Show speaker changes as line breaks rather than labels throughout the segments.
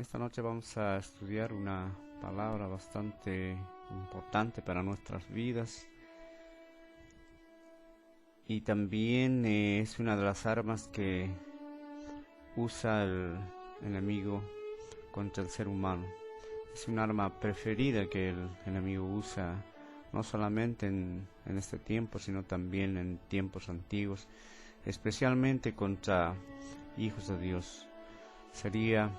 esta noche vamos a estudiar una palabra bastante importante para nuestras vidas y también es una de las armas que usa el enemigo contra el ser humano. Es un arma preferida que el enemigo usa no solamente en este tiempo, sino también en tiempos antiguos, especialmente contra hijos de Dios. Sería: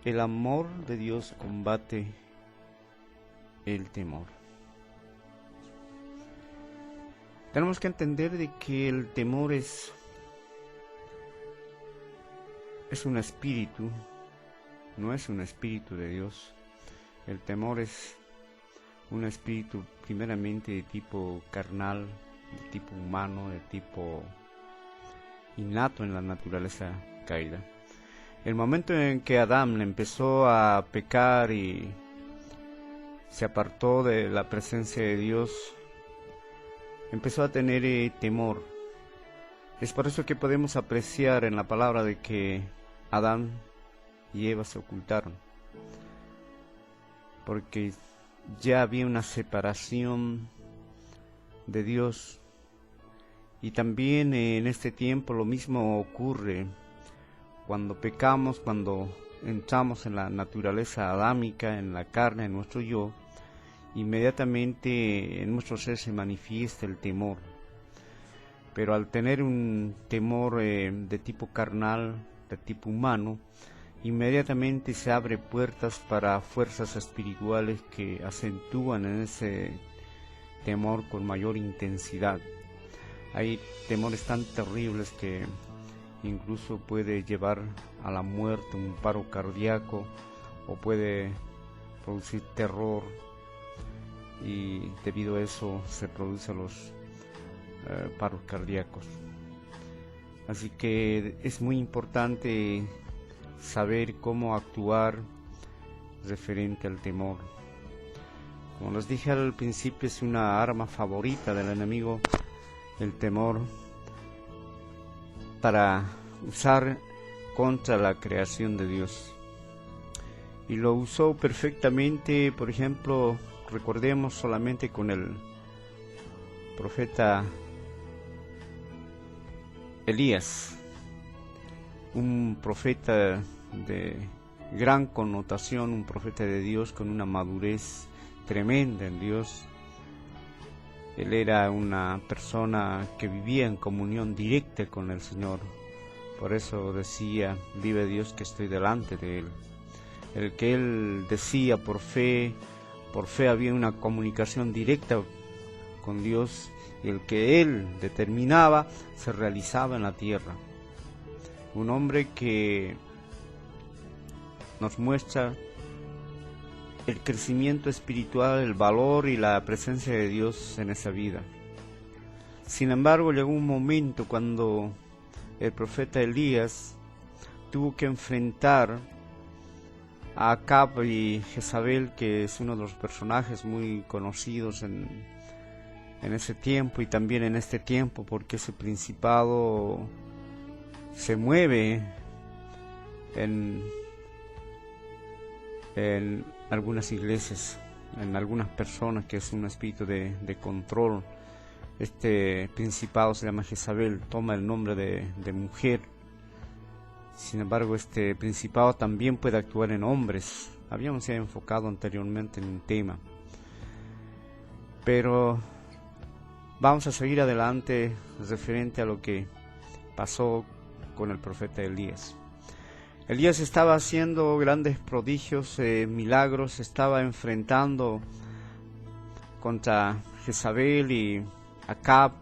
el amor de Dios combate el temor. Tenemos que entender de que el temor es un espíritu, no es un espíritu de Dios. El temor es un espíritu primeramente de tipo carnal, de tipo humano, de tipo innato en la naturaleza caída. El momento en que Adán empezó a pecar y se apartó de la presencia de Dios, empezó a tener temor. Es por eso que podemos apreciar en la palabra de que Adán y Eva se ocultaron, porque ya había una separación de Dios. Y también en este tiempo lo mismo ocurre cuando pecamos, cuando entramos en la naturaleza adámica, en la carne, en nuestro yo. Inmediatamente en nuestro ser se manifiesta el temor. Pero al tener un temor de tipo carnal, de tipo humano, inmediatamente se abre puertas para fuerzas espirituales que acentúan en ese temor con mayor intensidad. Hay temores tan terribles que incluso puede llevar a la muerte, un paro cardíaco, o puede producir terror, y debido a eso se producen los paros cardíacos. Así que es muy importante saber cómo actuar referente al temor. Como les dije al principio, es una arma favorita del enemigo, el temor, para usar contra la creación de Dios. Y lo usó perfectamente, por ejemplo, recordemos solamente con el profeta Elías, un profeta de gran connotación, un profeta de Dios con una madurez tremenda en Dios. Él era una persona que vivía en comunión directa con el Señor. Por eso decía: vive Dios que estoy delante de Él. El que él decía por fe había una comunicación directa con Dios, y el que él determinaba se realizaba en la tierra. Un hombre que nos muestra el crecimiento espiritual, el valor y la presencia de Dios en esa vida. Sin embargo, llegó un momento cuando el profeta Elías tuvo que enfrentar a Acab y Jezabel, que es uno de los personajes muy conocidos en ese tiempo y también en este tiempo, porque ese principado se mueve en algunas iglesias, en algunas personas, que es un espíritu de control. Este principado se llama Jezabel, toma el nombre de mujer. Sin embargo, este principado también puede actuar en hombres. Habíamos ya enfocado anteriormente en un tema, pero vamos a seguir adelante referente a lo que pasó con el profeta Elías. Elías estaba haciendo grandes prodigios, milagros, estaba enfrentando contra Jezabel y Acab,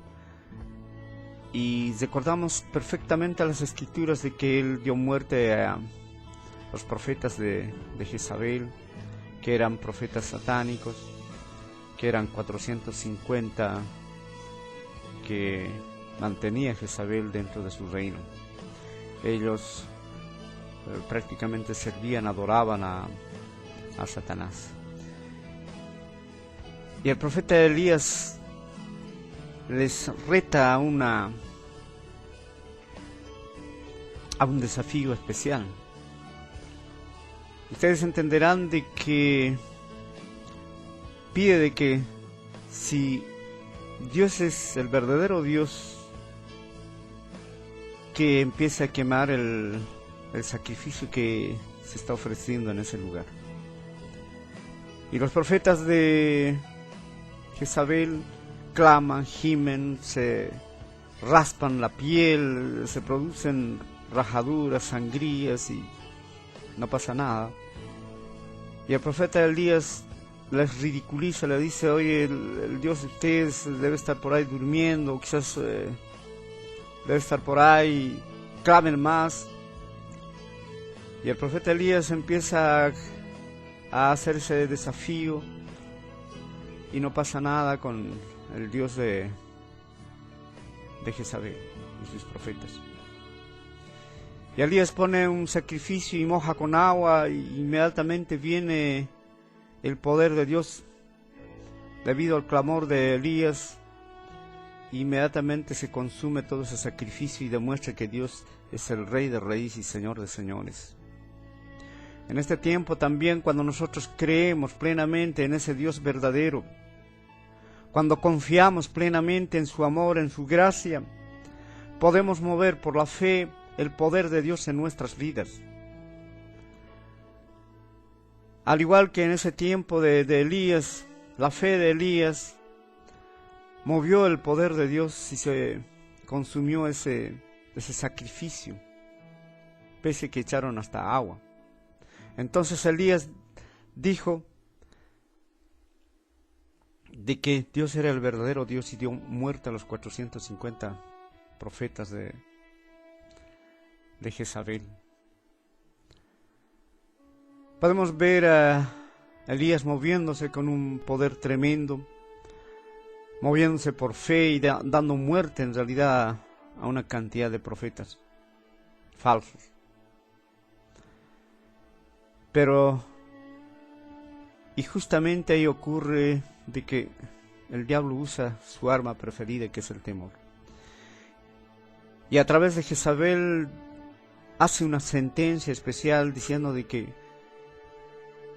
y recordamos perfectamente a las escrituras de que él dio muerte a los profetas de Jezabel, que eran profetas satánicos, que eran 450 que mantenía Jezabel dentro de su reino. Ellos prácticamente servían, adoraban a Satanás. Y el profeta Elías les reta a un desafío especial. ustedes entenderán de que pide de que si Dios es el verdadero Dios, que empiece a quemar el sacrificio que se está ofreciendo en ese lugar. Y los profetas de Jezabel claman, gimen, se raspan la piel, se producen rajaduras, sangrías y no pasa nada. Y el profeta Elías les ridiculiza, le dice: oye, el Dios de ustedes debe estar por ahí durmiendo, quizás debe estar por ahí, clamen más. Y el profeta Elías empieza a hacer ese desafío y no pasa nada con el Dios de Jezabel y sus profetas. Y Elías pone un sacrificio y moja con agua, y inmediatamente viene el poder de Dios debido al clamor de Elías. Inmediatamente se consume todo ese sacrificio y demuestra que Dios es el Rey de Reyes y Señor de Señores. En este tiempo también, cuando nosotros creemos plenamente en ese Dios verdadero, cuando confiamos plenamente en su amor, en su gracia, podemos mover por la fe el poder de Dios en nuestras vidas. Al igual que en ese tiempo de Elías, la fe de Elías movió el poder de Dios y se consumió ese sacrificio, pese que echaron hasta agua. Entonces Elías dijo de que Dios era el verdadero Dios y dio muerte a los 450 profetas de Jezabel. Podemos ver a Elías moviéndose con un poder tremendo, moviéndose por fe y dando muerte en realidad a una cantidad de profetas falsos. Pero, y justamente ahí ocurre de que el diablo usa su arma preferida, que es el temor. Y a través de Jezabel hace una sentencia especial diciendo de que,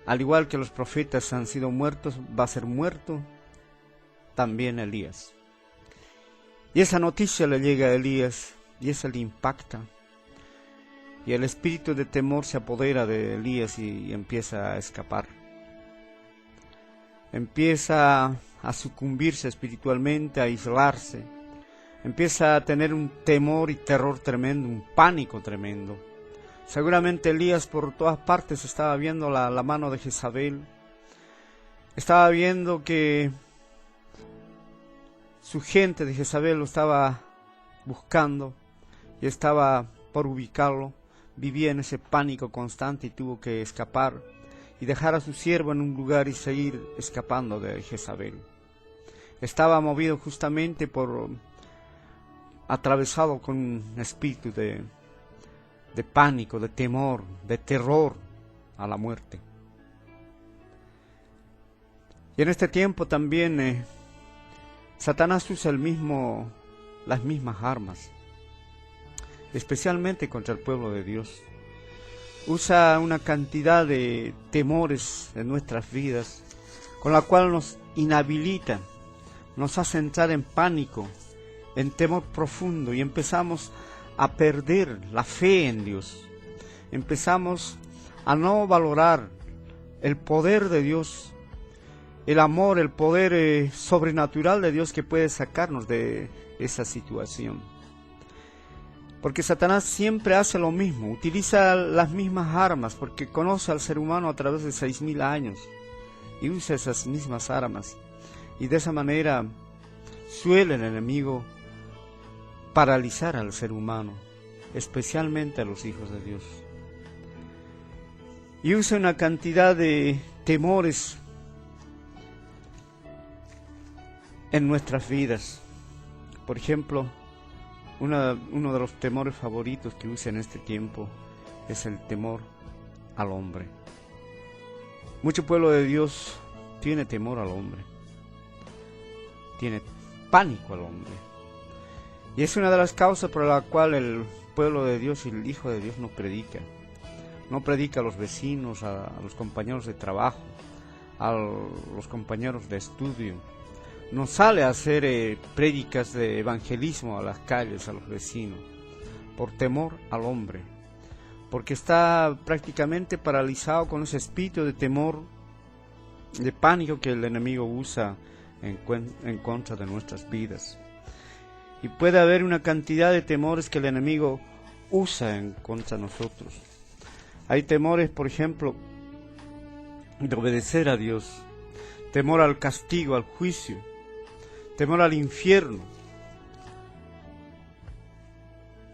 al igual que los profetas han sido muertos, va a ser muerto también Elías. Y esa noticia le llega a Elías y esa le impacta. Y el espíritu de temor se apodera de Elías y empieza a escapar. Empieza a sucumbirse espiritualmente, a aislarse. Empieza a tener un temor y terror tremendo, un pánico tremendo. Seguramente Elías por todas partes estaba viendo la mano de Jezabel. Estaba viendo que su gente de Jezabel lo estaba buscando y estaba por ubicarlo. Vivía en ese pánico constante y tuvo que escapar y dejar a su siervo en un lugar y seguir escapando de Jezabel. Estaba movido justamente atravesado con un espíritu de pánico, de temor, de terror a la muerte. Y en este tiempo también Satanás usa las mismas armas, especialmente contra el pueblo de Dios. Usa una cantidad de temores en nuestras vidas, con la cual nos inhabilita, nos hace entrar en pánico, en temor profundo, y empezamos a perder la fe en Dios. Empezamos a no valorar el poder de Dios, el amor, el poder sobrenatural de Dios que puede sacarnos de esa situación. Porque Satanás siempre hace lo mismo, utiliza las mismas armas, porque conoce al ser humano a través de 6,000 años y usa esas mismas armas. Y de esa manera suele el enemigo paralizar al ser humano, especialmente a los hijos de Dios. Y usa una cantidad de temores en nuestras vidas. Por ejemplo, uno de los temores favoritos que usa en este tiempo es el temor al hombre. Mucho pueblo de Dios tiene temor al hombre, tiene pánico al hombre. Y es una de las causas por la cual el pueblo de Dios y el Hijo de Dios no predica. no predica a los vecinos, a los compañeros de trabajo, a los compañeros de estudio, no sale a hacer prédicas de evangelismo a las calles, a los vecinos, por temor al hombre, porque está prácticamente paralizado con ese espíritu de temor, de pánico que el enemigo usa en contra de nuestras vidas. Y puede haber una cantidad de temores que el enemigo usa en contra de nosotros. Hay temores, por ejemplo, de obedecer a Dios, temor al castigo, al juicio, temor al infierno,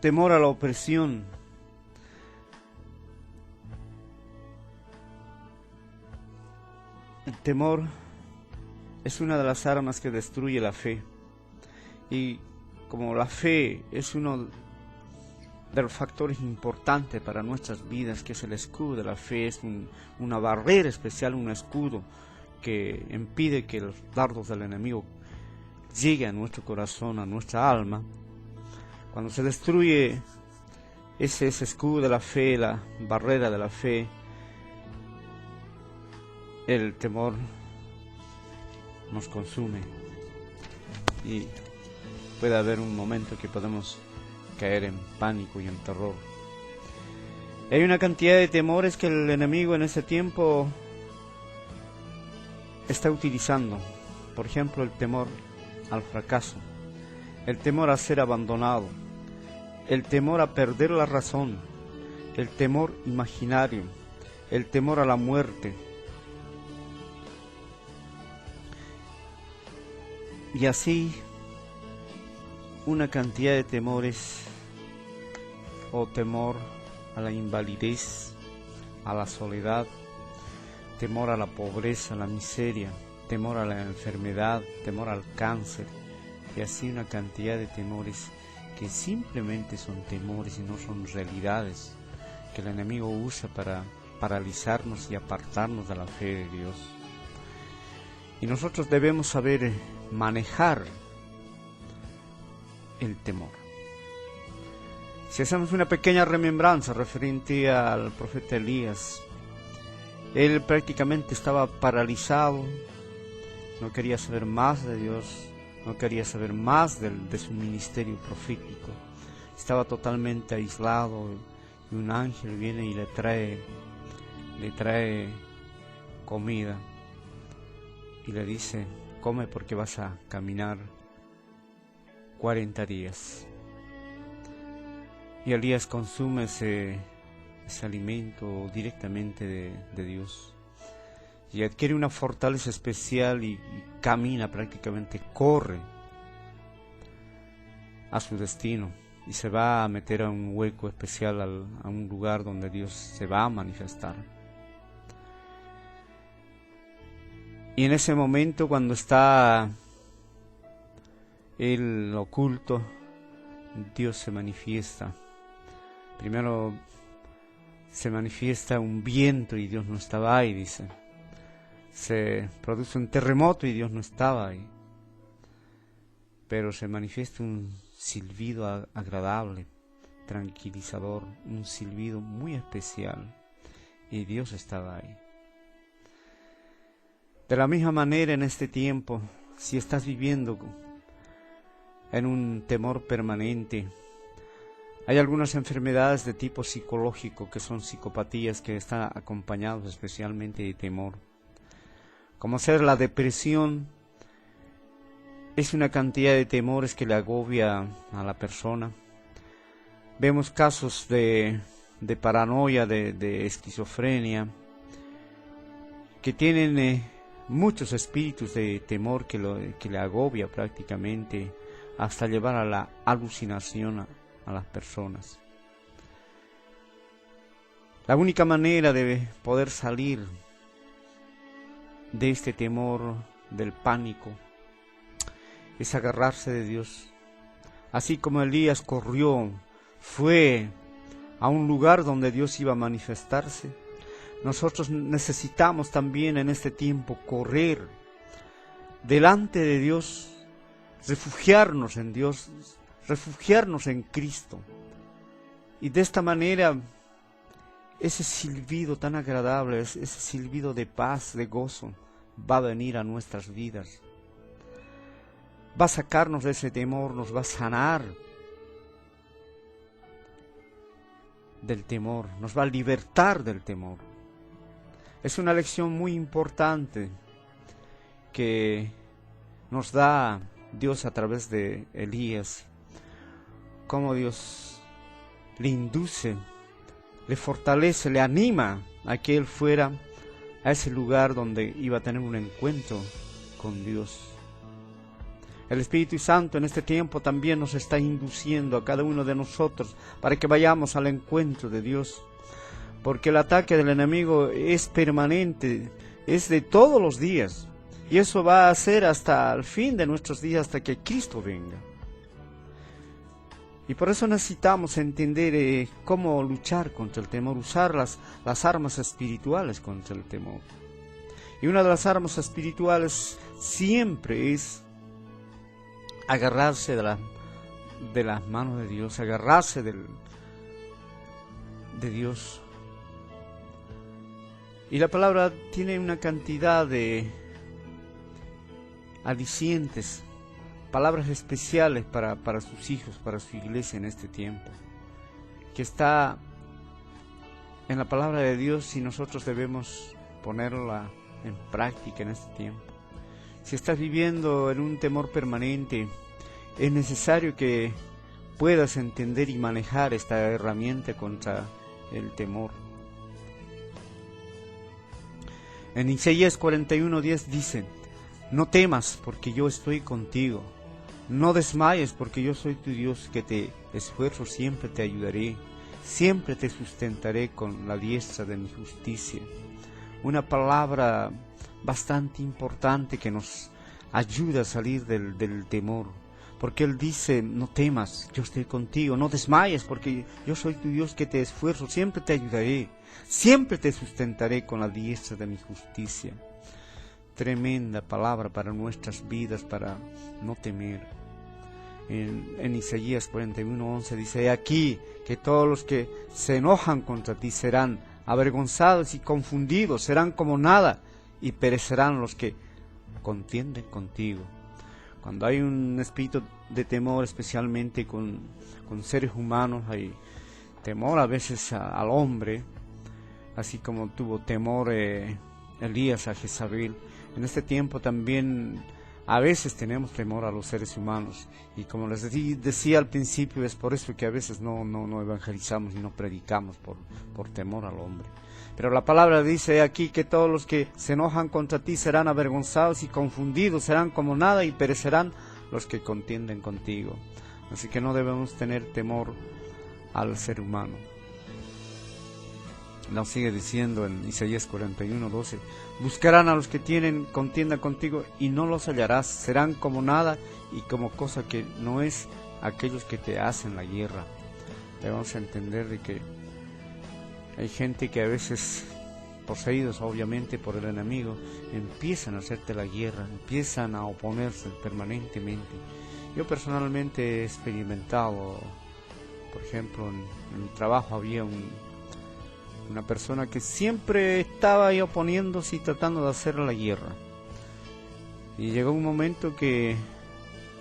temor a la opresión. El temor es una de las armas que destruye la fe. Y como la fe es uno de los factores importantes para nuestras vidas, que es el escudo de la fe, es una barrera especial, un escudo que impide que los dardos del enemigo lleguen a nuestro corazón, a nuestra alma. Cuando se destruye ese escudo de la fe, la barrera de la fe, el temor nos consume y puede haber un momento que podemos caer en pánico y en terror. Hay una cantidad de temores que el enemigo en ese tiempo está utilizando. Por ejemplo, el temor al fracaso, el temor a ser abandonado, el temor a perder la razón, el temor imaginario, el temor a la muerte. Y así una cantidad de temores, o temor a la invalidez, a la soledad, temor a la pobreza, a la miseria, temor a la enfermedad, temor al cáncer, y así una cantidad de temores que simplemente son temores y no son realidades, que el enemigo usa para paralizarnos y apartarnos de la fe de Dios. Y nosotros debemos saber manejar el temor. Si hacemos una pequeña remembranza referente al profeta Elías, él prácticamente estaba paralizado, no quería saber más de Dios, no quería saber más de su ministerio profético, estaba totalmente aislado, y un ángel viene y le trae comida y le dice: come porque vas a caminar 40 días. Y Elías consume ese alimento directamente de Dios y adquiere una fortaleza especial y camina prácticamente, corre a su destino y se va a meter a un hueco especial, a un lugar donde Dios se va a manifestar. Y en ese momento, cuando está el oculto, Dios se manifiesta. Primero se manifiesta un viento y Dios no estaba ahí, dice. Se produce un terremoto y Dios no estaba ahí. Pero se manifiesta un silbido agradable, tranquilizador, un silbido muy especial, y Dios estaba ahí. De la misma manera, en este tiempo, si estás viviendo en un temor permanente, hay algunas enfermedades de tipo psicológico que son psicopatías que están acompañadas especialmente de temor, como ser la depresión. Es una cantidad de temores que le agobia a la persona. Vemos casos de paranoia, de esquizofrenia, que tienen muchos espíritus de temor que le agobia prácticamente hasta llevar a la alucinación a las personas. La única manera de poder salir de este temor, del pánico, es agarrarse de Dios. Así como Elías corrió, fue a un lugar donde Dios iba a manifestarse, nosotros necesitamos también en este tiempo correr delante de Dios, refugiarnos en Dios, refugiarnos en Cristo. Y de esta manera ese silbido tan agradable, ese silbido de paz, de gozo, va a venir a nuestras vidas. Va a sacarnos de ese temor, nos va a sanar del temor, nos va a libertar del temor. Es una lección muy importante que nos da Dios a través de Elías, cómo Dios le induce, le fortalece, le anima a que él fuera a ese lugar donde iba a tener un encuentro con Dios. El Espíritu Santo en este tiempo también nos está induciendo a cada uno de nosotros para que vayamos al encuentro de Dios, porque el ataque del enemigo es permanente, es de todos los días, y eso va a ser hasta el fin de nuestros días, hasta que Cristo venga. Y por eso necesitamos entender cómo luchar contra el temor, usar las armas espirituales contra el temor. Y una de las armas espirituales siempre es agarrarse de las manos de Dios, agarrarse de Dios. Y la palabra tiene una cantidad de alicientes, palabras especiales para sus hijos, para su iglesia en este tiempo, que está en la palabra de Dios y nosotros debemos ponerla en práctica en este tiempo. Si estás viviendo en un temor permanente, es necesario que puedas entender y manejar esta herramienta contra el temor. En Isaías 41:10 dice: no temas, porque yo estoy contigo. No desmayes, porque yo soy tu Dios, que te esfuerzo, siempre te ayudaré. Siempre te sustentaré con la diestra de mi justicia. Una palabra bastante importante que nos ayuda a salir del temor. Porque Él dice: no temas, yo estoy contigo. No desmayes, porque yo soy tu Dios, que te esfuerzo, siempre te ayudaré. Siempre te sustentaré con la diestra de mi justicia. Tremenda palabra para nuestras vidas, para no temer. En Isaías 41:11 dice: he aquí que todos los que se enojan contra ti serán avergonzados y confundidos, serán como nada, y perecerán los que contienden contigo. Cuando hay un espíritu de temor, especialmente con seres humanos, hay temor a veces al hombre, así como tuvo temor Elías a Jezabel. En este tiempo también a veces tenemos temor a los seres humanos, y como les decía al principio, es por eso que a veces no evangelizamos y no predicamos, por temor al hombre. Pero la palabra dice aquí que todos los que se enojan contra ti serán avergonzados y confundidos, serán como nada, y perecerán los que contienden contigo. Así que no debemos tener temor al ser humano. Nos sigue diciendo en Isaías 41:12: buscarán a los que tienen contienda contigo y no los hallarás, serán como nada y como cosa que no es aquellos que te hacen la guerra. Debemos entender de que hay gente que a veces, poseídos obviamente por el enemigo, empiezan a hacerte la guerra, empiezan a oponerse permanentemente. Yo personalmente he experimentado, por ejemplo, en mi trabajo había una persona que siempre estaba ahí oponiéndose y tratando de hacer la guerra. Y llegó un momento que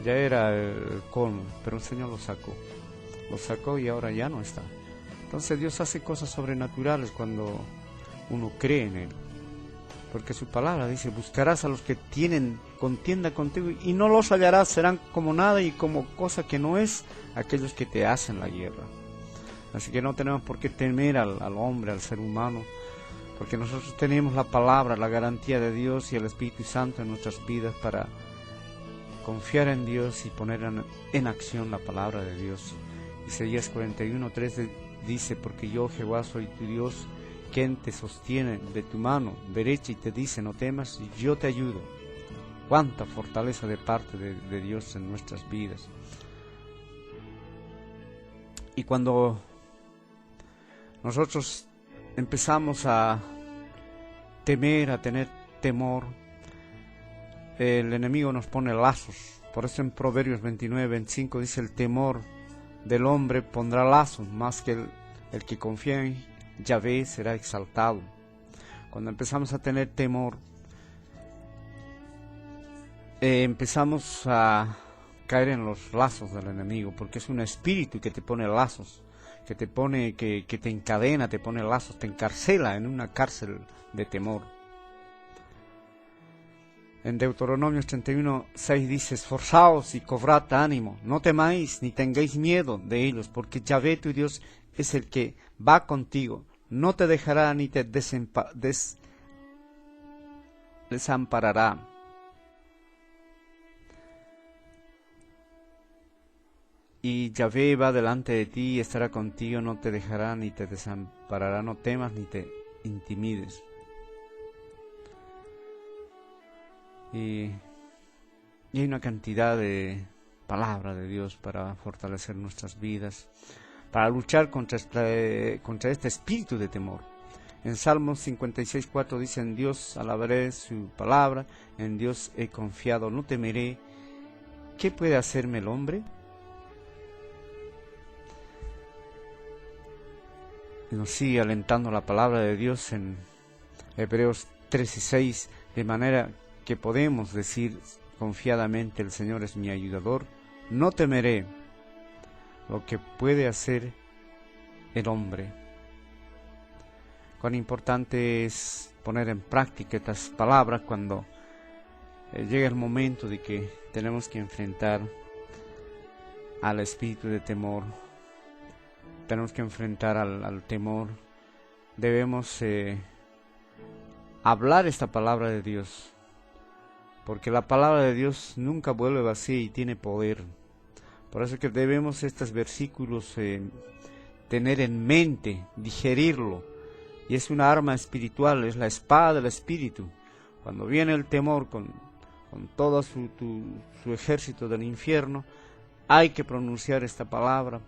ya era el colmo, pero el Señor lo sacó y ahora ya no está. Entonces Dios hace cosas sobrenaturales cuando uno cree en Él, porque su palabra dice: buscarás a los que tienen contienda contigo y no los hallarás, serán como nada y como cosa que no es aquellos que te hacen la guerra. Así que no tenemos por qué temer al hombre, al ser humano, porque nosotros tenemos la palabra, la garantía de Dios y el Espíritu Santo en nuestras vidas para confiar en Dios y poner en acción la palabra de Dios. Isaías 41:13 dice: porque yo, Jehová, soy tu Dios, quien te sostiene de tu mano derecha y te dice: no temas, y yo te ayudo. Cuánta fortaleza de parte de Dios en nuestras vidas. Y cuando nosotros empezamos a temer, a tener temor, el enemigo nos pone lazos. Por eso en Proverbios 29:25 dice: el temor del hombre pondrá lazos, más que el que confía Yahvé será exaltado. Cuando empezamos a tener temor, empezamos a caer en los lazos del enemigo, porque es un espíritu que te pone lazos, que te encadena, te pone lazos, te encarcela en una cárcel de temor. En Deuteronomio 31:6 dice: esforzaos y cobrad ánimo, no temáis ni tengáis miedo de ellos, porque Yahvé tu Dios es el que va contigo, no te dejará ni te desamparará. Y Yahvé va delante de ti y estará contigo, no te dejará ni te desamparará, no temas ni te intimides. Y hay una cantidad de palabra de Dios para fortalecer nuestras vidas, para luchar contra este espíritu de temor. En Salmos 56:4 dice: en Dios alabaré su palabra, en Dios he confiado, no temeré. ¿Qué puede hacerme el hombre? Y nos sigue alentando la palabra de Dios en Hebreos 13:6, de manera que podemos decir confiadamente: el Señor es mi ayudador, no temeré lo que puede hacer el hombre. Cuán importante es poner en práctica estas palabras cuando llega el momento de que tenemos que enfrentar al espíritu de temor, tenemos que enfrentar al temor. Debemos hablar esta palabra de Dios, porque la palabra de Dios nunca vuelve vacía y tiene poder. Por eso que debemos estos versículos tener en mente, digerirlo. Y es una arma espiritual, es la espada del espíritu. Cuando viene el temor con todo su ejército del infierno, hay que pronunciar esta palabra.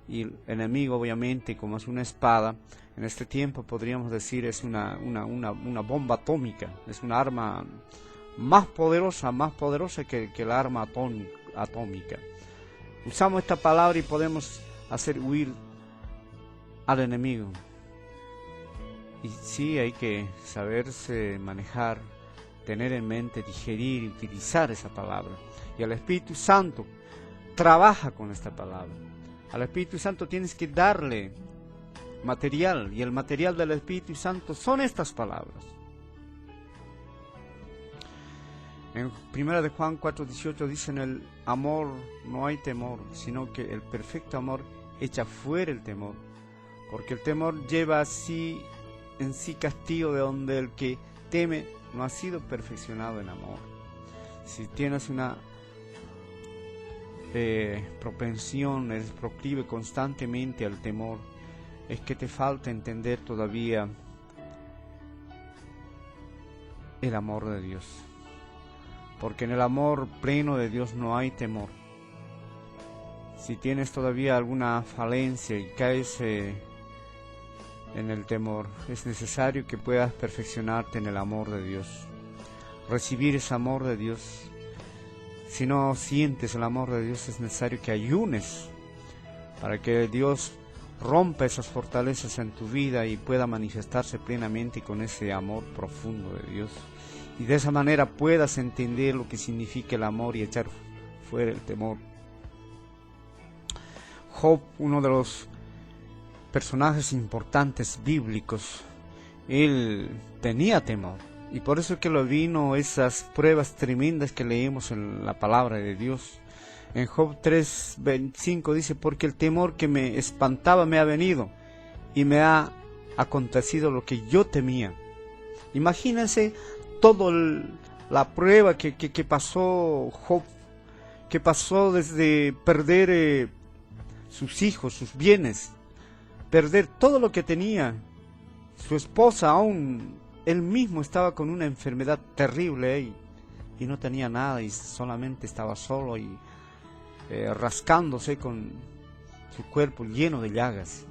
Y el enemigo, obviamente, como es una espada, en este tiempo podríamos decir es una bomba atómica, es una arma más poderosa que la arma atómica. Usamos esta palabra y podemos hacer huir al enemigo. Y sí, hay que saberse manejar, tener en mente, digerir y utilizar esa palabra. Y el Espíritu Santo trabaja con esta palabra. Al Espíritu Santo tienes que darle material, y el material del Espíritu Santo son estas palabras. En 1 de Juan 4:18 dice: en el amor no hay temor, sino que el perfecto amor echa fuera el temor, porque el temor lleva en sí castigo, de donde el que teme no ha sido perfeccionado en amor. Si tienes una propensión, eres proclive constantemente al temor, es que te falta entender todavía el amor de Dios, porque en el amor pleno de Dios no hay temor. Si tienes todavía alguna falencia y caes en el temor, es necesario que puedas perfeccionarte en el amor de Dios, recibir ese amor de Dios. Si no sientes el amor de Dios, es necesario que ayunes para que Dios rompa esas fortalezas en tu vida y pueda manifestarse plenamente con ese amor profundo de Dios. Y de esa manera puedas entender lo que significa el amor y echar fuera el temor. Job, uno de los personajes importantes bíblicos, él tenía temor. Y por eso que lo vino esas pruebas tremendas que leemos en la palabra de Dios. En Job 3:25 dice: porque el temor que me espantaba me ha venido, y me ha acontecido lo que yo temía. Imagínense toda la prueba que pasó Job, que pasó desde perder sus hijos, sus bienes, perder todo lo que tenía, su esposa, aún él mismo estaba con una enfermedad terrible y no tenía nada, y solamente estaba solo y rascándose con su cuerpo lleno de llagas.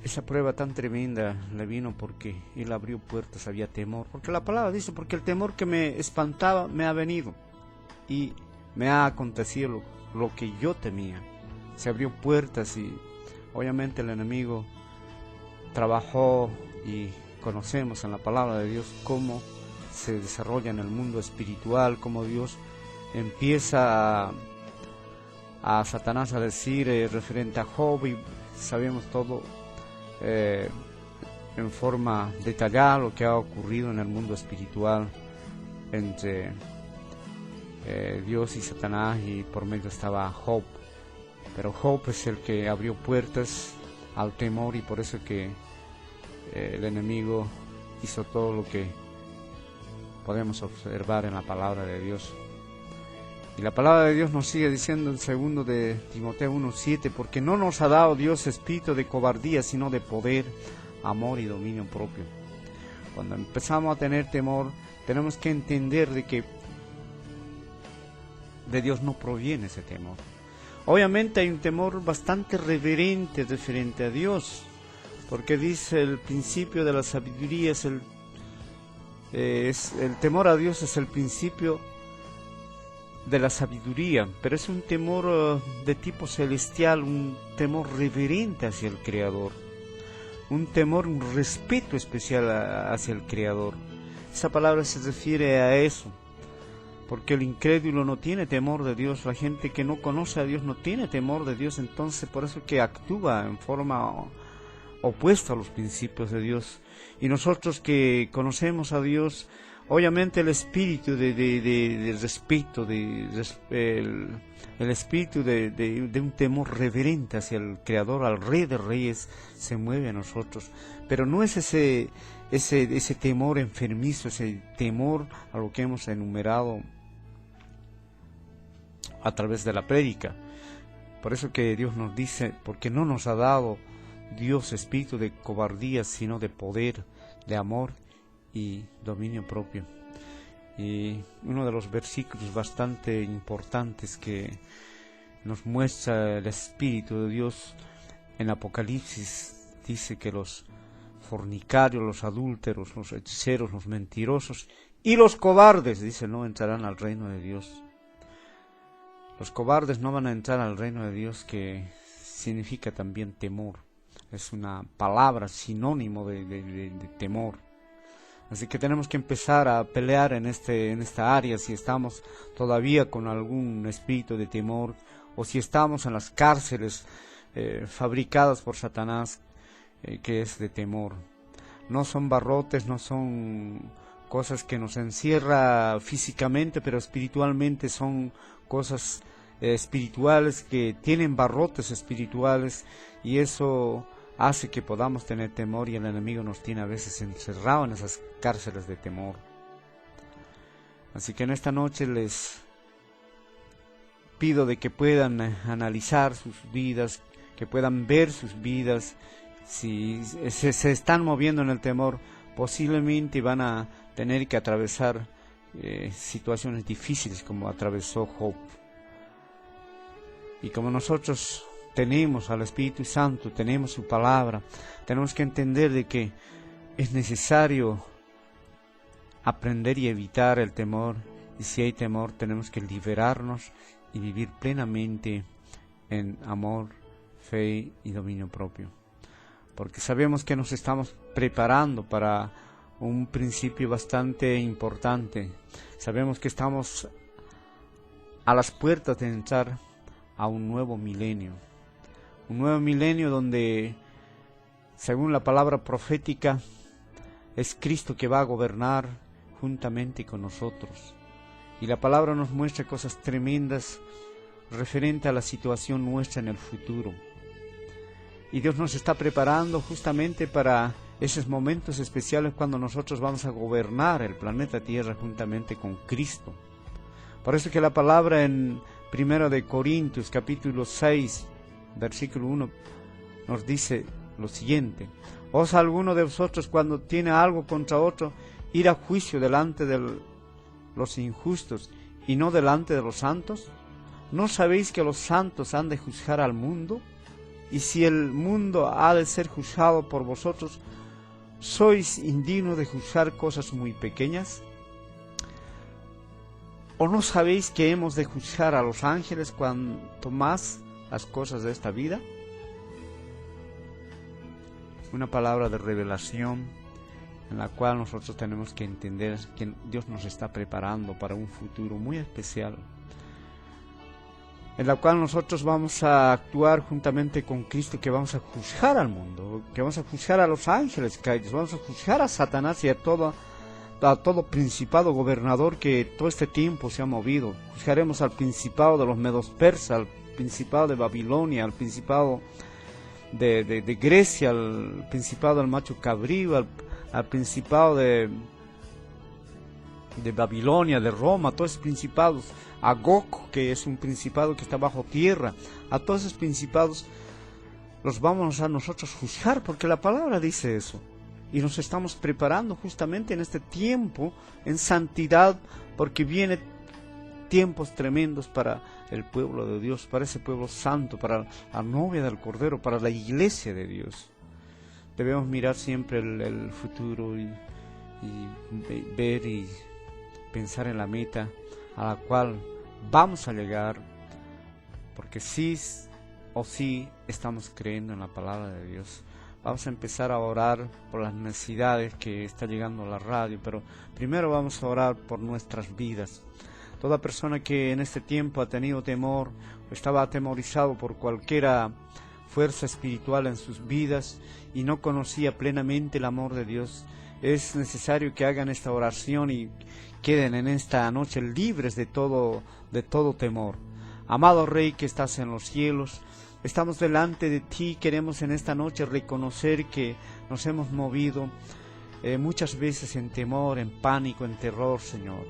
Esa prueba tan tremenda le vino porque él abrió puertas, había temor, porque la palabra dice: porque el temor que me espantaba me ha venido y me ha acontecido lo que yo temía. Se abrió puertas y Obviamente el enemigo trabajó y conocemos en la palabra de Dios cómo se desarrolla en el mundo espiritual, cómo Dios empieza a Satanás a decir referente a Job, y sabemos todo en forma detallada lo que ha ocurrido en el mundo espiritual entre Dios y Satanás, y por medio estaba Job. Pero Job es el que abrió puertas al temor, y por eso que el enemigo hizo todo lo que podemos observar en la palabra de Dios. Y la palabra de Dios nos sigue diciendo en 2 de Timoteo 1:7, porque no nos ha dado Dios espíritu de cobardía, sino de poder, amor y dominio propio. Cuando empezamos a tener temor, tenemos que entender de que de Dios no proviene ese temor. Obviamente hay un temor bastante reverente referente a Dios, porque dice el principio de la sabiduría el temor a Dios es el principio de la sabiduría, pero es un temor de tipo celestial, un temor reverente hacia el Creador, un temor, un respeto especial hacia el Creador. Esa palabra se refiere a eso, porque el incrédulo no tiene temor de Dios, la gente que no conoce a Dios no tiene temor de Dios, entonces por eso que actúa en forma opuesta a los principios de Dios. Y nosotros que conocemos a Dios, obviamente el espíritu de respeto, el espíritu de un temor reverente hacia el Creador, al Rey de Reyes, se mueve a nosotros. Pero no es ese temor enfermizo, ese temor a lo que hemos enumerado a través de la prédica. Por eso que Dios nos dice, porque no nos ha dado Dios espíritu de cobardía, sino de poder, de amor y dominio propio. Y uno de los versículos bastante importantes que nos muestra el Espíritu de Dios en Apocalipsis dice que los fornicarios, los adúlteros, los hechiceros, los mentirosos y los cobardes, dice, no entrarán al reino de Dios. Los cobardes no van a entrar al reino de Dios, que significa también temor. Es una palabra sinónimo de temor. Así que tenemos que empezar a pelear en esta área, si estamos todavía con algún espíritu de temor, o si estamos en las cárceles fabricadas por Satanás, que es de temor. No son barrotes, no son cosas que nos encierra físicamente, pero espiritualmente son cosas espirituales que tienen barrotes espirituales, y eso hace que podamos tener temor, y el enemigo nos tiene a veces encerrados en esas cárceles de temor. Así que en esta noche les pido de que puedan analizar sus vidas, que puedan ver sus vidas. Si se están moviendo en el temor, posiblemente van a tener que atravesar situaciones difíciles como atravesó Job. Y como nosotros tenemos al Espíritu Santo, tenemos su palabra, tenemos que entender de que es necesario aprender y evitar el temor, y si hay temor tenemos que liberarnos y vivir plenamente en amor, fe y dominio propio, porque sabemos que nos estamos preparando para un principio bastante importante. Sabemos que estamos a las puertas de entrar a un nuevo milenio donde, según la palabra profética, es Cristo que va a gobernar juntamente con nosotros. Y la palabra nos muestra cosas tremendas referente a la situación nuestra en el futuro. Y Dios nos está preparando justamente para esos momentos especiales cuando nosotros vamos a gobernar el planeta Tierra juntamente con Cristo. Por eso que la palabra en 1 de Corintios capítulo 6, versículo 1, nos dice lo siguiente: ¿Osa alguno de vosotros, cuando tiene algo contra otro, ir a juicio delante de los injustos y no delante de los santos? ¿No sabéis que los santos han de juzgar al mundo? Y si el mundo ha de ser juzgado por vosotros, ¿sois indignos de juzgar cosas muy pequeñas? ¿O no sabéis que hemos de juzgar a los ángeles cuanto más las cosas de esta vida? una palabra de revelación en la cual nosotros tenemos que entender que Dios nos está preparando para un futuro muy especial, en la cual nosotros vamos a actuar juntamente con Cristo, que vamos a juzgar al mundo, que vamos a juzgar a los ángeles caídos, vamos a juzgar a Satanás y a todo principado gobernador que todo este tiempo se ha movido. Juzgaremos al principado de los medos persas, al principado de Babilonia, al principado de Grecia, al principado del macho cabrío, al principado de Babilonia, de Roma, todos esos principados, a Gog, que es un principado que está bajo tierra, a todos esos principados los vamos a nosotros juzgar, porque la palabra dice eso. Y nos estamos preparando justamente en este tiempo, en santidad, porque vienen tiempos tremendos para el pueblo de Dios, para ese pueblo santo, para la novia del Cordero, para la iglesia de Dios. Debemos mirar siempre el futuro y ver y pensar en la meta a la cual vamos a llegar, porque sí o sí estamos creyendo en la palabra de Dios. Vamos a empezar a orar por las necesidades que está llegando a la radio, pero primero vamos a orar por nuestras vidas. Toda persona que en este tiempo ha tenido temor o estaba atemorizado por cualquier fuerza espiritual en sus vidas y no conocía plenamente el amor de Dios, es necesario que hagan esta oración y queden en esta noche libres de todo temor. Amado Rey que estás en los cielos, estamos delante de ti, queremos en esta noche reconocer que nos hemos movido muchas veces en temor, en pánico, en terror, Señor.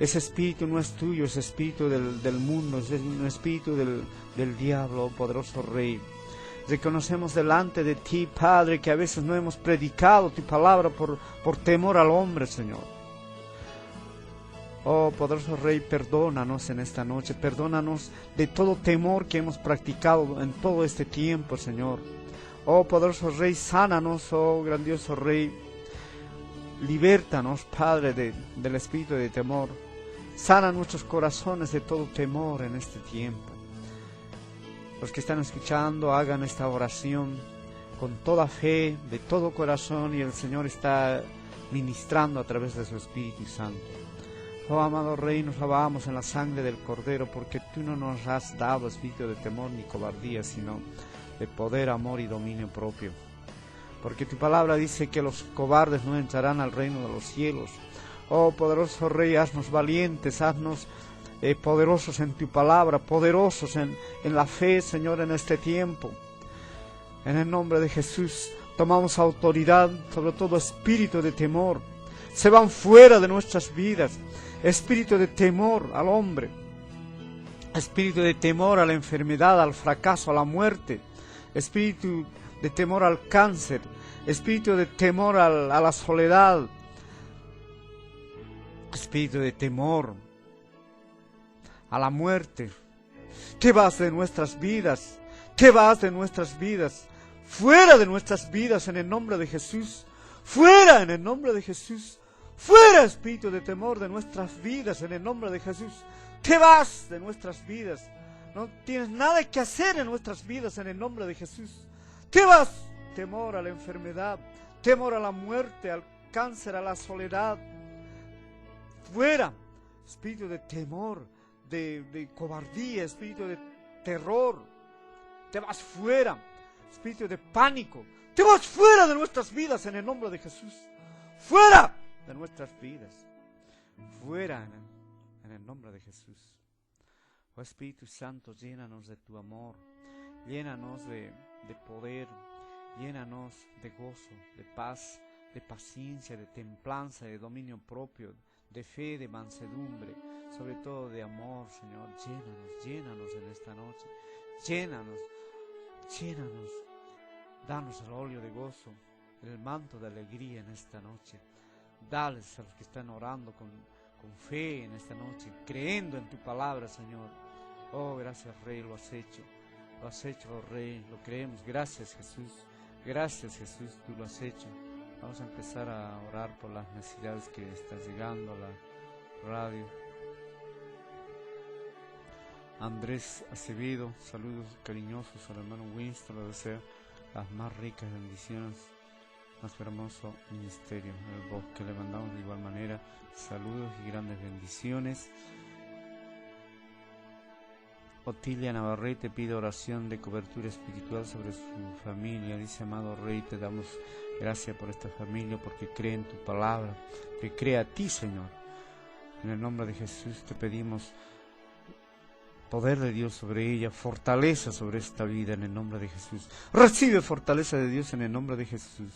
Ese espíritu no es tuyo, ese espíritu del mundo, es un espíritu del diablo, oh poderoso Rey. Reconocemos delante de ti, Padre, que a veces no hemos predicado tu palabra por temor al hombre, Señor. Oh poderoso Rey, perdónanos en esta noche, perdónanos de todo temor que hemos practicado en todo este tiempo, Señor. Oh poderoso Rey, sánanos, oh grandioso Rey, libértanos, Padre, del espíritu de temor. Sana nuestros corazones de todo temor en este tiempo. Los que están escuchando, hagan esta oración con toda fe, de todo corazón, y el Señor está ministrando a través de su Espíritu Santo. Oh amado Rey, nos lavamos en la sangre del Cordero, porque tú no nos has dado espíritu de temor ni cobardía, sino de poder, amor y dominio propio. Porque tu palabra dice que los cobardes no entrarán al reino de los cielos. Oh poderoso Rey, haznos valientes, haznos poderosos en tu palabra, poderosos en la fe, Señor, en este tiempo. En el nombre de Jesús tomamos autoridad sobre todo espíritu de temor. Se van fuera de nuestras vidas. Espíritu de temor al hombre, espíritu de temor a la enfermedad, al fracaso, a la muerte, espíritu de temor al cáncer, espíritu de temor a la soledad, espíritu de temor a la muerte. Te vas de nuestras vidas, te vas de nuestras vidas, fuera de nuestras vidas en el nombre de Jesús, fuera en el nombre de Jesús, fuera espíritu de temor de nuestras vidas en el nombre de Jesús. Te vas de nuestras vidas, no tienes nada que hacer en nuestras vidas en el nombre de Jesús. Te vas, temor a la enfermedad, temor a la muerte, al cáncer, a la soledad. Fuera, espíritu de temor, de cobardía, espíritu de terror. Te vas fuera, espíritu de pánico. Te vas fuera de nuestras vidas en el nombre de Jesús. Fuera de nuestras vidas. Fuera en el nombre de Jesús. Oh Espíritu Santo, llénanos de tu amor. Llénanos de poder. Llénanos de gozo, de paz, de paciencia, de templanza, de dominio propio, de fe, de mansedumbre, sobre todo de amor, Señor. Llénanos en esta noche. Llénanos. Danos el óleo de gozo, el manto de alegría en esta noche. Dales a los que están orando con fe en esta noche, creyendo en tu palabra, Señor. Oh, gracias, Rey, lo has hecho, oh Rey, lo creemos. Gracias, Jesús, tú lo has hecho. Vamos a empezar a orar por las necesidades que están llegando a la radio. Andrés Acevedo, saludos cariñosos al hermano Winston, lo desea. las más ricas bendiciones, más hermoso ministerio, el bosque. Le mandamos de igual manera saludos y grandes bendiciones. Otilia Navarrete pide oración de cobertura espiritual sobre su familia. Dice: amado Rey, te damos gracias por esta familia, porque cree en tu palabra, que cree a ti, Señor. En el nombre de Jesús te pedimos poder de Dios sobre ella, fortaleza sobre esta vida en el nombre de Jesús. Recibe fortaleza de Dios en el nombre de Jesús.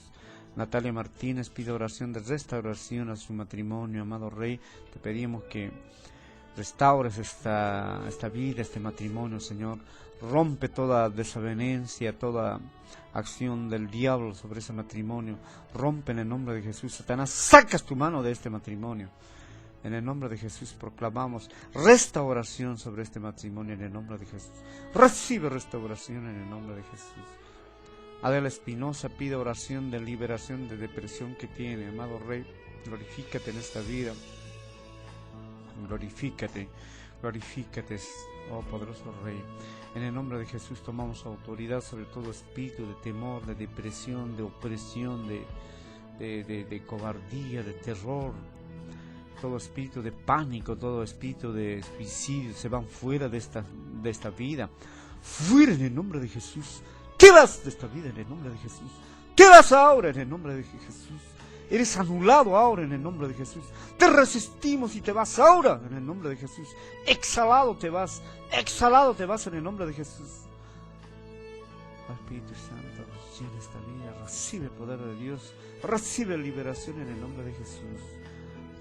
Natalia Martínez pide oración de restauración a su matrimonio. Amado Rey, te pedimos que restaures esta vida, este matrimonio, Señor. Rompe toda desavenencia, toda acción del diablo sobre ese matrimonio. Rompe en el nombre de Jesús. Satanás, sacas tu mano de este matrimonio. En el nombre de Jesús proclamamos restauración sobre este matrimonio en el nombre de Jesús. Recibe restauración en el nombre de Jesús. Adela Espinosa pide oración de liberación de depresión que tiene. Amado Rey, glorifícate en esta vida. Glorifícate, glorifícate, oh poderoso Rey. En el nombre de Jesús tomamos autoridad sobre todo espíritu de temor, de depresión, de opresión, de cobardía, de terror. Todo espíritu de pánico, todo espíritu de suicidio se van fuera de esta vida. Fuera en el nombre de Jesús. Te vas de esta vida en el nombre de Jesús. Te vas ahora en el nombre de Jesús. Eres anulado ahora en el nombre de Jesús. Te resistimos y te vas ahora en el nombre de Jesús. Exhalado te vas en el nombre de Jesús. Espíritu Santo, llena esta vida, recibe el poder de Dios, recibe liberación en el nombre de Jesús.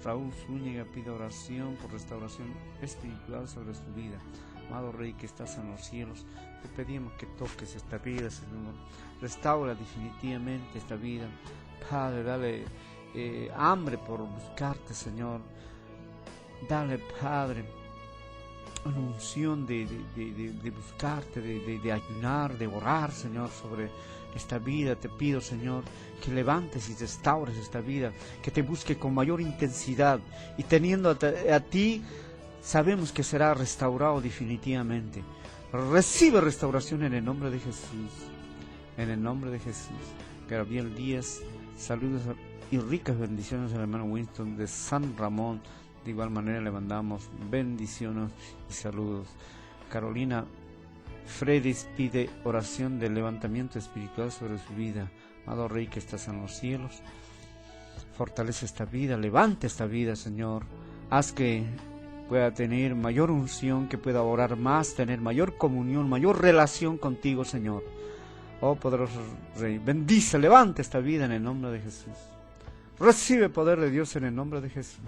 Raúl Zúñiga pide oración por restauración espiritual sobre su vida. Amado Rey que estás en los cielos, te pedimos que toques esta vida, Señor. Restaura definitivamente esta vida. Padre, dale hambre por buscarte, Señor. Dale, Padre, una unción de buscarte, de ayunar, de orar, Señor, sobre esta vida. Te pido, Señor, que levantes y restaures esta vida, que te busque con mayor intensidad, y teniendo a ti, sabemos que será restaurado definitivamente. Recibe restauración en el nombre de Jesús. En el nombre de Jesús. Gabriel Díaz, saludos y ricas bendiciones al hermano Winston de San Ramón. De igual manera le mandamos bendiciones y saludos. Carolina Fredis pide oración de levantamiento espiritual sobre su vida. Amado Rey que estás en los cielos, fortalece esta vida, levanta esta vida, Señor. Haz que pueda tener mayor unción, que pueda orar más, tener mayor comunión, mayor relación contigo, Señor. Oh poderoso Rey, bendice, levanta esta vida en el nombre de Jesús. Recibe poder de Dios en el nombre de Jesús.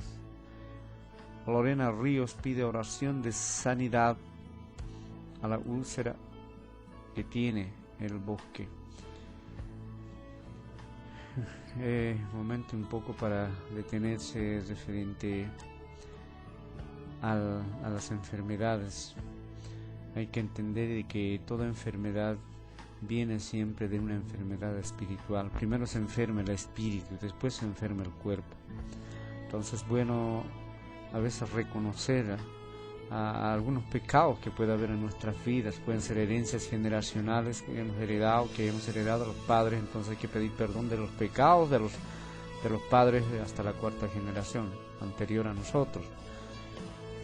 Lorena Ríos pide oración de sanidad a la úlcera que tiene el bosque. Momento un poco para detenerse referente a las enfermedades. Hay que entender de que toda enfermedad viene siempre de una enfermedad espiritual. Primero se enferma el espíritu, después se enferma el cuerpo. Entonces, bueno, a veces reconocer a algunos pecados que puede haber en nuestras vidas. Pueden ser herencias generacionales que hemos heredado de los padres. Entonces hay que pedir perdón de los pecados de los padres hasta la cuarta generación anterior a nosotros.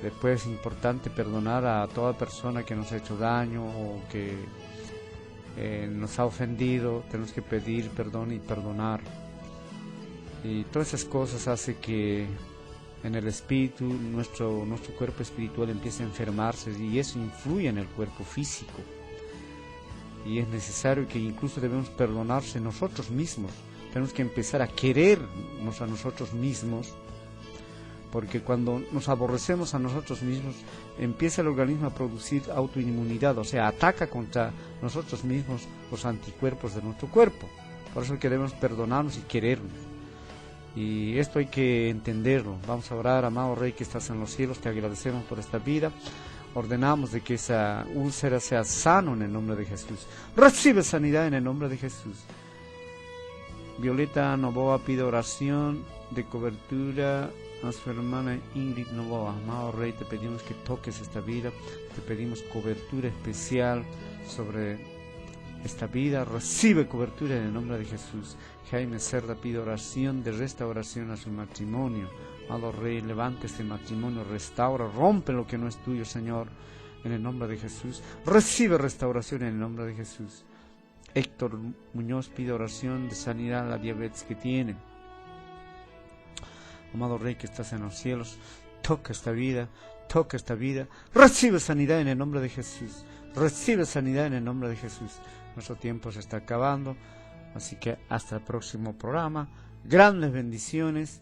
Después es importante perdonar a toda persona que nos ha hecho daño o que nos ha ofendido. Tenemos que pedir perdón y perdonar. Y todas esas cosas hacen que en el espíritu, nuestro cuerpo espiritual empieza a enfermarse, y eso influye en el cuerpo físico. Y es necesario que incluso debemos perdonarse nosotros mismos. Tenemos que empezar a querernos a nosotros mismos, porque cuando nos aborrecemos a nosotros mismos, empieza el organismo a producir autoinmunidad, o sea, ataca contra nosotros mismos los anticuerpos de nuestro cuerpo. Por eso es que debemos perdonarnos y querernos. Y esto hay que entenderlo. Vamos a orar. Amado Rey que estás en los cielos, te agradecemos por esta vida. Ordenamos de que esa úlcera sea sano en el nombre de Jesús. Recibe sanidad en el nombre de Jesús. Violeta Novoa pide oración de cobertura a su hermana Ingrid Novoa. Amado Rey, te pedimos que toques esta vida. Te pedimos cobertura especial sobre esta vida, recibe cobertura en el nombre de Jesús. Jaime Cerda pide oración de restauración a su matrimonio. Amado Rey, levanta este matrimonio, restaura, rompe lo que no es tuyo, Señor, en el nombre de Jesús. Recibe restauración en el nombre de Jesús. Héctor Muñoz pide oración de sanidad a la diabetes que tiene. Amado Rey que estás en los cielos, toca esta vida, recibe sanidad en el nombre de Jesús, recibe sanidad en el nombre de Jesús. Nuestro tiempo se está acabando, así que hasta el próximo programa. Grandes bendiciones.